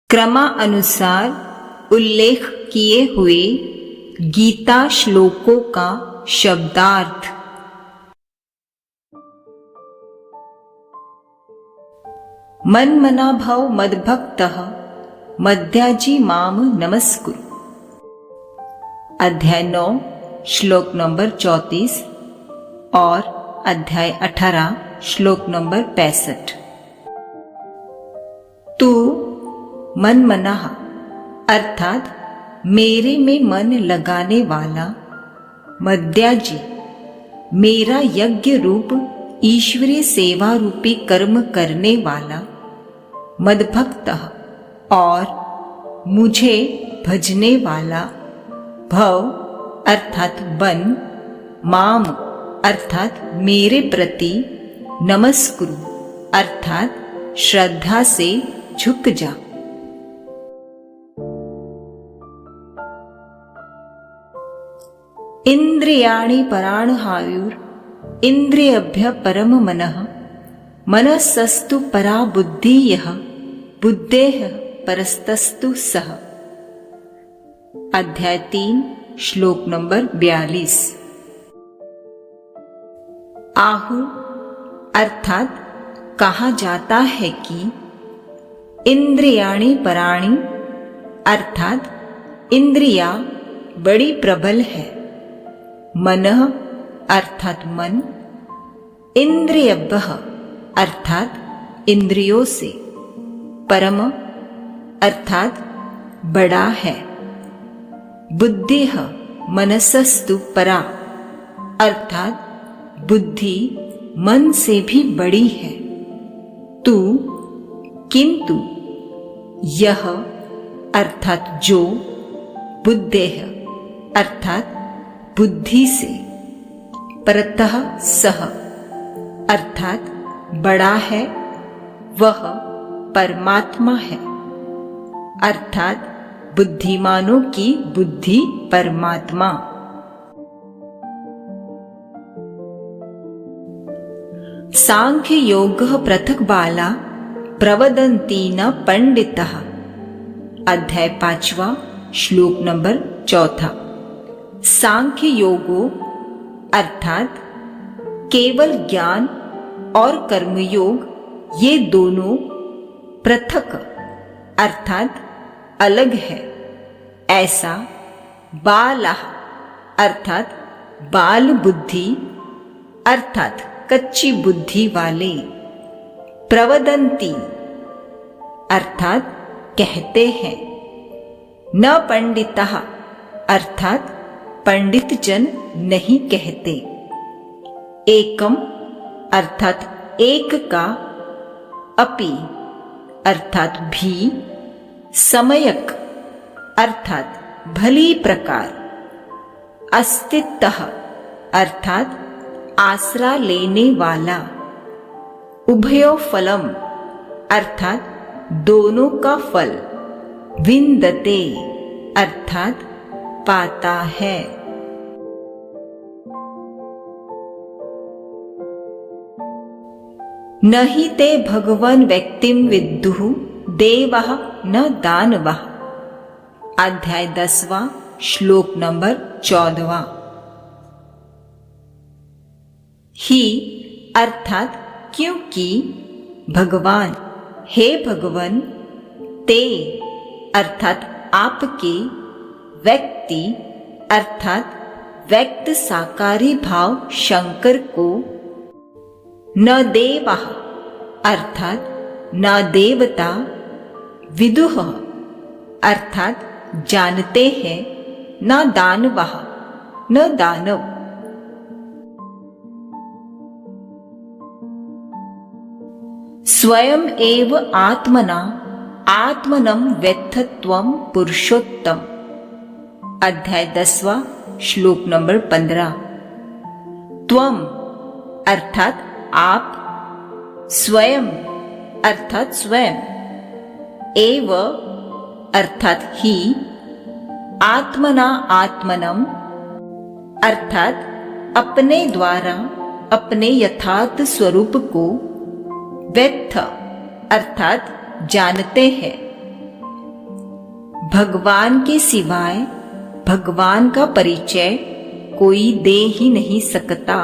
क्रमानुसार उल्लेख किए हुए गीता श्लोकों का शब्दार्थ। मन मना भव मद्भक्तः मद्याजी माम नमस्कुरु। अध्याय 9 श्लोक नंबर 34 और अध्याय 18 श्लोक नंबर 65। तू मन मनाह अर्थात मेरे में मन लगाने वाला, मद्याजी मेरा यज्ञ रूप ईश्वरीय सेवा रूपी कर्म करने वाला, मद्भक्त और मुझे भजने वाला, भव अर्थात बन, माम अर्थात मेरे प्रति, नमस्कुरु अर्थात श्रद्धा से झुक जा। इंद्रियाणि पराणहायुर इंद्रियभ्य परम मनः मनसस्तु परा बुद्धि यः बुद्धेः परस्तस्तु सः। अध्याय 3 श्लोक नंबर 42। आहु अर्थात कहा जाता है कि इंद्रियाणि पराणि अर्थात इंद्रिया बड़ी प्रबल है, मनः अर्थात मन, इंद्रियभ्यः अर्थात इंद्रियों से, परम अर्थात बड़ा है, बुद्धिः मनसस्तु परा अर्थात बुद्धि मन से भी बड़ी है, तू किंतु यह अर्थात जो, बुद्धेः अर्थात बुद्धि से, परतः सह अर्थात बड़ा है, वह परमात्मा है, अर्थात बुद्धिमानों की बुद्धि परमात्मा। सांख्य योग पृथक बाला प्रवदन्ति न पंडितः। अध्याय 5 श्लोक नंबर 4। सांख्य योगो अर्थात केवल ज्ञान और कर्मयोग ये दोनों पृथक अर्थात अलग है, ऐसा बाला अर्थात बाल बुद्धि अर्थात कच्ची बुद्धि वाले, प्रवदन्ति अर्थात कहते हैं, न पंडितः अर्थात पंडित जन नहीं कहते, एकम अर्थात एक का, अपि अर्थात भी, समयक अर्थात भली प्रकार, अस्तित्व अर्थात आसरा लेने वाला, उभयो फलम अर्थात दोनों का फल, विंदते अर्थात पाता है। नहि ते भगवन् व्यक्तिं विद्युः देवः न दानवः। अध्याय 10 श्लोक नंबर 14। ही अर्थात क्योंकि भगवान, हे भगवान, ते अर्थात आपके, व्यक्ति अर्थात व्यक्त साकारी भाव शंकर को, न देवः अर्थात न देवता, विदुः अर्थात जानते हैं, न दानवः न दानव। स्वयं एव आत्मना आत्मनं वेत्थत्वं पुरुषोत्तम। अध्याय 10 श्लोक नंबर 15। त्वम अर्थात आप, स्वयं अर्थात स्वयं, एव अर्थात ही, आत्मना आत्मनम अर्थात अपने द्वारा अपने यथार्थ स्वरूप को, व्यर्थ अर्थात जानते हैं, भगवान के सिवाय भगवान का परिचय कोई दे ही नहीं सकता।